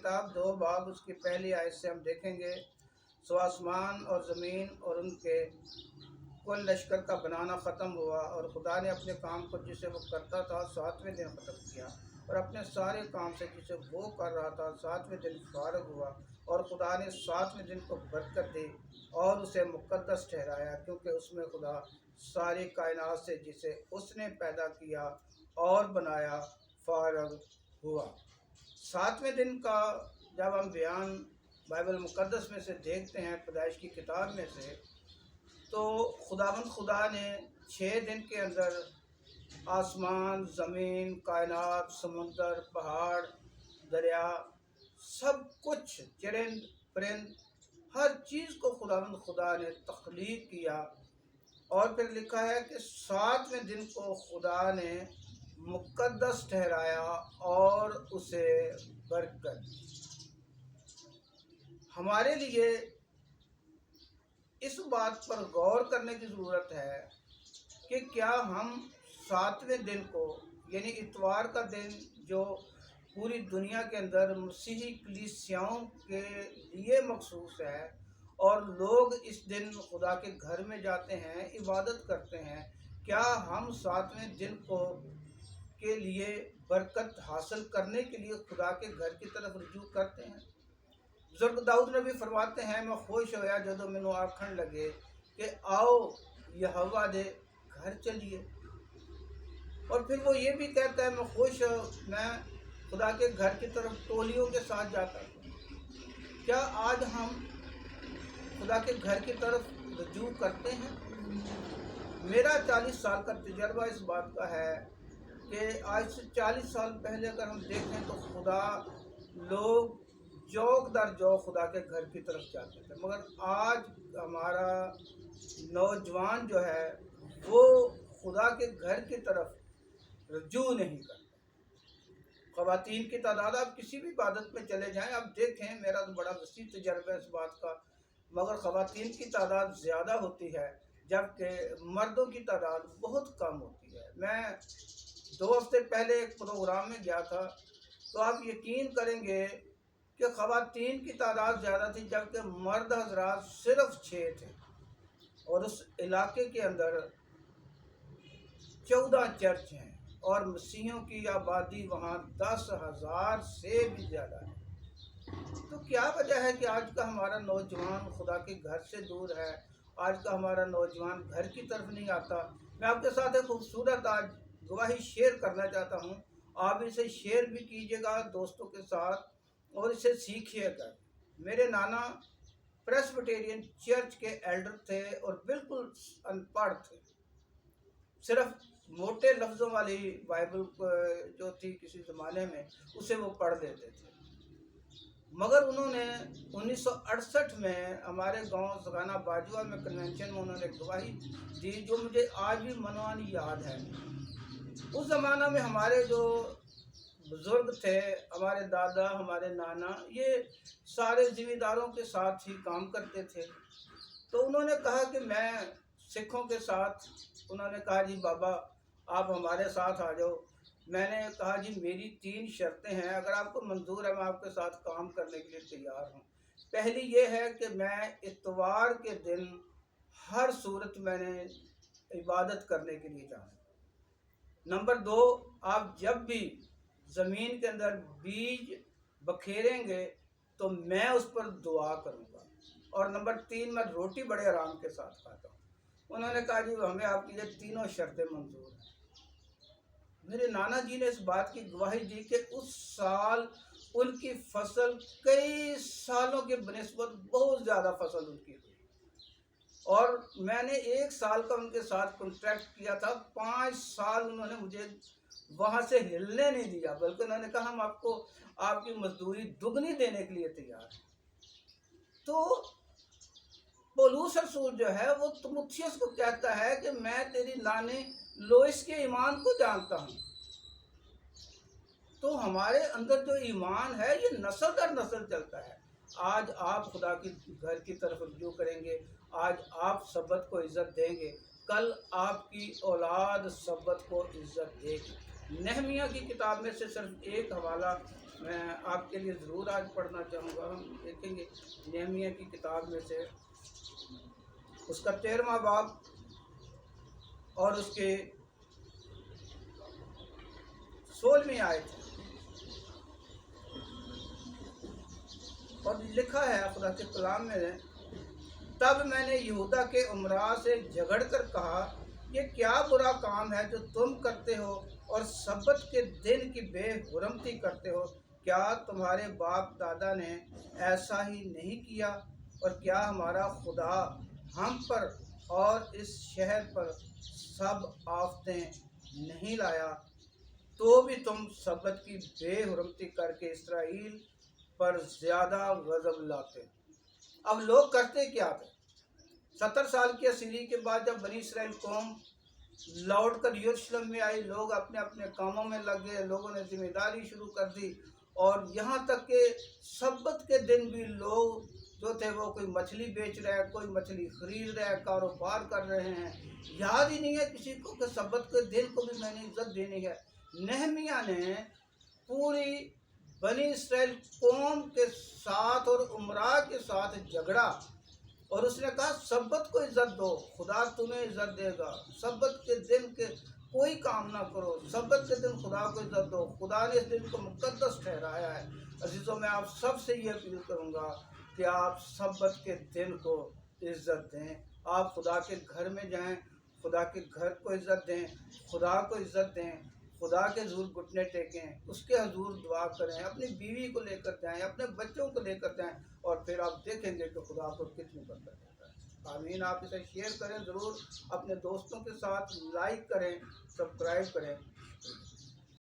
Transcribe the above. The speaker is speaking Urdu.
کتاب 2 باب اس کی پہلی آیت سے ہم دیکھیں گے، سو آسمان اور زمین اور ان کے کل لشکر کا بنانا ختم ہوا، اور خدا نے اپنے کام کو جسے وہ کرتا تھا 7ویں دن ختم کیا، اور اپنے سارے کام سے جسے وہ کر رہا تھا 7ویں دن فارغ ہوا، اور خدا نے 7ویں دن کو برکت دی اور اسے مقدس ٹھہرایا، کیونکہ اس میں خدا ساری کائنات سے جسے اس نے پیدا کیا اور بنایا فارغ ہوا۔ 7ویں دن کا جب ہم بیان بائبل مقدس میں سے دیکھتے ہیں، پیدائش کی کتاب میں سے، تو خدا نے 6 دن کے اندر آسمان، زمین، کائنات، سمندر، پہاڑ، دریا، سب کچھ، چرند پرند، ہر چیز کو خدا نے تخلیق کیا، اور پھر لکھا ہے کہ 7ویں دن کو خدا نے مقدس ٹھہرایا اور اسے برکت دی۔ ہمارے لیے اس بات پر غور کرنے کی ضرورت ہے کہ کیا ہم 7ویں دن کو، یعنی اتوار کا دن جو پوری دنیا کے اندر مسیحی کلیسیاؤں کے لیے مخصوص ہے، اور لوگ اس دن خدا کے گھر میں جاتے ہیں، عبادت کرتے ہیں، کیا ہم 7ویں دن کو کے لیے برکت حاصل کرنے کے لیے خدا کے گھر کی طرف رجوع کرتے ہیں؟ بزرگ داؤد نبی فرماتے ہیں، میں خوش ہویا جدو مینوں آکھن لگے کہ آؤ یہوہ دے گھر چلیے، اور پھر وہ یہ بھی کہتا ہے، میں خدا کے گھر کی طرف ٹولیوں کے ساتھ جاتا ہوں۔ کیا آج ہم خدا کے گھر کی طرف رجوع کرتے ہیں؟ میرا 40 سال کا تجربہ اس بات کا ہے کہ آج سے 40 سال پہلے اگر ہم دیکھیں تو لوگ جوک در جوک خدا کے گھر کی طرف جاتے تھے، مگر آج ہمارا نوجوان جو ہے وہ خدا کے گھر کی طرف رجوع نہیں کرتا۔ خواتین کی تعداد، آپ کسی بھی عبادت میں چلے جائیں، آپ دیکھیں، میرا تو بڑا وسیع تجربہ ہے اس بات کا، مگر خواتین کی تعداد زیادہ ہوتی ہے جبکہ مردوں کی تعداد بہت کم ہوتی ہے۔ میں 2 ہفتے پہلے ایک پروگرام میں گیا تھا، تو آپ یقین کریں گے کہ خواتین کی تعداد زیادہ تھی جبکہ مرد حضرات صرف 6 تھے، اور اس علاقے کے اندر 14 چرچ ہیں، اور مسیحیوں کی آبادی وہاں 10,000 سے بھی زیادہ ہے۔ تو کیا وجہ ہے کہ آج کا ہمارا نوجوان خدا کے گھر سے دور ہے؟ آج کا ہمارا نوجوان گھر کی طرف نہیں آتا؟ میں آپ کے ساتھ ایک خوبصورت آج گواہی شیئر کرنا چاہتا ہوں، آپ اسے شیئر بھی کیجیے گا دوستوں کے ساتھ اور اسے سیکھیے گا۔ میرے نانا پریسبیٹیرین چرچ کے ایلڈر تھے اور بالکل ان پڑھ تھے، صرف موٹے لفظوں والی بائبل جو تھی کسی زمانے میں اسے وہ پڑھ لیتے تھے، مگر انہوں نے 1968 میں ہمارے گاؤں سگانا باجوہ میں کنونشن میں انہوں نے گواہی دی جو مجھے آج بھی منوانی یاد ہے۔ اس زمانہ میں ہمارے جو بزرگ تھے، ہمارے دادا، ہمارے نانا، یہ سارے ذمہ داروں کے ساتھ ہی کام کرتے تھے، تو انہوں نے کہا کہ میں سکھوں کے ساتھ، انہوں نے کہا جی بابا آپ ہمارے ساتھ آ جاؤ۔ میں نے کہا جی میری 3 شرطیں ہیں، اگر آپ کو منظور ہے میں آپ کے ساتھ کام کرنے کے لیے تیار ہوں۔ پہلی یہ ہے کہ میں اتوار کے دن ہر صورت میں نے عبادت کرنے کے لیے جانا۔ نمبر 2، آپ جب بھی زمین کے اندر بیج بکھیریں گے تو میں اس پر دعا کروں گا۔ اور نمبر 3، میں روٹی بڑے آرام کے ساتھ کھاتا ہوں۔ انہوں نے کہا جی ہمیں آپ کی یہ تینوں شرطیں منظور ہیں۔ میرے نانا جی نے اس بات کی گواہی دی کہ اس سال ان کی فصل کئی سالوں کے بنسبت بہت زیادہ فصل ان کی ہوئی، اور میں نے 1 سال کا ان کے ساتھ کنٹریکٹ کیا تھا، 5 سال انہوں نے مجھے وہاں سے ہلنے نہیں دیا، بلکہ انہوں نے کہا ہم آپ کو آپ کی مزدوری دگنی دینے کے لیے تیار ہیں۔ تو پولوس رسول جو ہے وہ تموتھیوس کو کہتا ہے کہ میں تیری نانی لوئس کے ایمان کو جانتا ہوں۔ تو ہمارے اندر جو ایمان ہے یہ نسل در نسل چلتا ہے۔ آج آپ خدا کی گھر کی طرف رجوع کریں گے، آج آپ سبت کو عزت دیں گے، کل آپ کی اولاد سبت کو عزت دے گی۔ نہمیہ کی کتاب میں سے صرف ایک حوالہ میں آپ کے لیے ضرور آج پڑھنا چاہوں گا. ہم دیکھیں گے نہمیہ کی کتاب میں سے اس کا 13واں باب اور اس کے 16ویں آیت ہے. اور لکھا ہے خدا کے کلام میں، تب میں نے یہودا کے امراء سے جھگڑ کر کہا، یہ کیا برا کام ہے جو تم کرتے ہو اور سبت کے دن کی بے حرمتی کرتے ہو؟ کیا تمہارے باپ دادا نے ایسا ہی نہیں کیا؟ اور کیا ہمارا خدا ہم پر اور اس شہر پر سب آفتیں نہیں لایا؟ تو بھی تم سبت کی بے حرمتی کر کے اسرائیل پر زیادہ غضب لاتے. اب لوگ کرتے کیا تھے؟ 70 سال کی اسیری کے بعد جب بنی اسرائیل قوم لوٹ کر یروشلم میں آئی، لوگ اپنے اپنے کاموں میں لگ گئے، لوگوں نے ذمہ داری شروع کر دی، اور یہاں تک کہ سبت کے دن بھی لوگ جو تھے وہ کوئی مچھلی بیچ رہے ہیں، کوئی مچھلی خرید رہے ہیں، کاروبار کر رہے ہیں. یاد ہی نہیں ہے کسی کو کہ سبت کے دن کو بھی میں نے عزت دینی ہے. نہمیہ نے پوری بنی اسرائیل قوم کے ساتھ اور امراء کے ساتھ جھگڑا، اور اس نے کہا سبت کو عزت دو، خدا تمہیں عزت دے گا. سبت کے دن کے کوئی کام نہ کرو، سبت کے دن خدا کو عزت دو، خدا نے اس دن کو مقدس ٹھہرایا ہے. عزیزوں، میں آپ سب سے یہ اپیل کروں گا کہ آپ سبت کے دن کو عزت دیں. آپ خدا کے گھر میں جائیں، خدا کے گھر کو عزت دیں، خدا کو عزت دیں، خدا کے حضور گھٹنے ٹیکیں، اس کے حضور دعا کریں، اپنی بیوی کو لے کر جائیں، اپنے بچوں کو لے کر جائیں، اور پھر آپ دیکھیں گے کہ خدا کو کتنی برکت دیتا ہے. آمین. آپ اسے شیئر کریں ضرور، اپنے دوستوں کے ساتھ لائک کریں، سبسکرائب کریں.